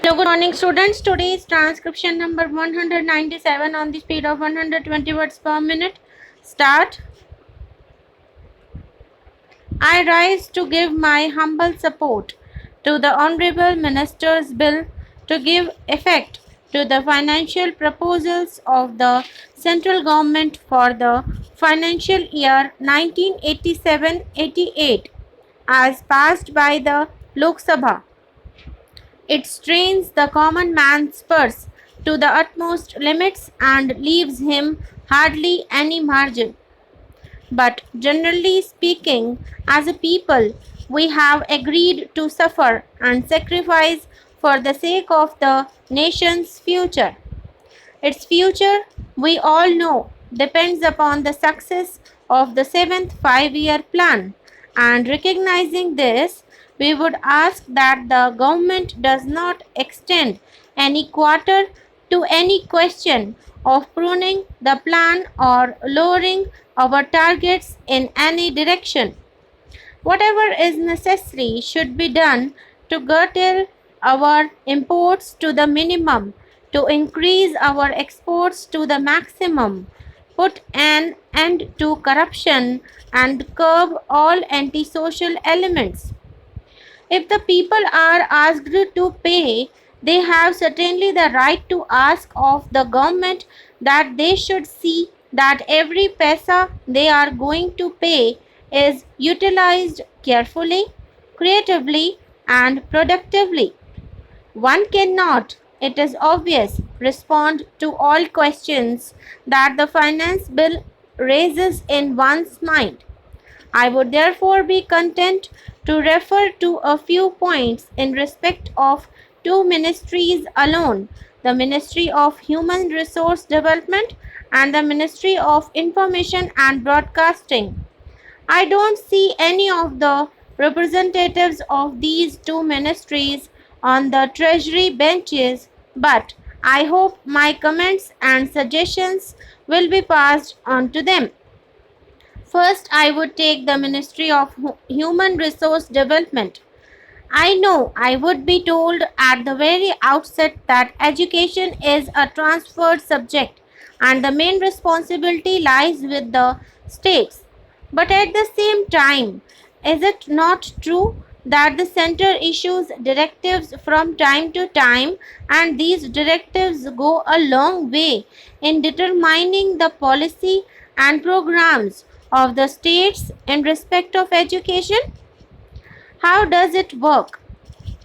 Good morning, students. Today is transcription number 197 on the speed of 120 words per minute. Start. I rise to give my humble support to the Honorable Minister's Bill to give effect to the financial proposals of the central government for the financial year 1987-88 as passed by the Lok Sabha. It strains the common man's purse to the utmost limits and leaves him hardly any margin. But generally speaking, as a people, we have agreed to suffer and sacrifice for the sake of the nation's future. Its future, we all know, depends upon the success of the seventh five-year plan. And recognizing this, we would ask that the government does not extend any quarter to any question of pruning the plan or lowering our targets in any direction. Whatever is necessary should be done to curtail our imports to the minimum, to increase our exports to the maximum, put an end to corruption, and curb all antisocial elements. If the people are asked to pay, they have certainly the right to ask of the government that they should see that every paisa they are going to pay is utilized carefully, creatively, and productively. One cannot, it is obvious, respond to all questions that the finance bill raises in one's mind. I would therefore be content to refer to a few points in respect of two ministries alone, the Ministry of Human Resource Development and the Ministry of Information and Broadcasting. I don't see any of the representatives of these two ministries on the Treasury benches, but I hope my comments and suggestions will be passed on to them. First, I would take the Ministry of Human Resource Development. I know I would be told at the very outset that education is a transferred subject and the main responsibility lies with the states. But at the same time, is it not true that the center issues directives from time to time and these directives go a long way in determining the policy and programs of the states in respect of education? How does it work?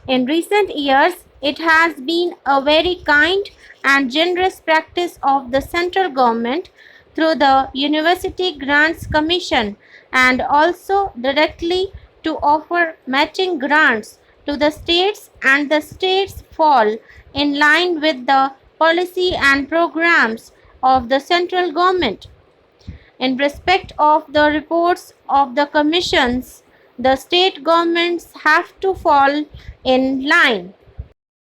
In recent years, it has been a very kind and generous practice of the central government through the University Grants Commission and also directly to offer matching grants to the states, and the states fall in line with the policy and programs of the central government. In respect of the reports of the commissions, the state governments have to fall in line.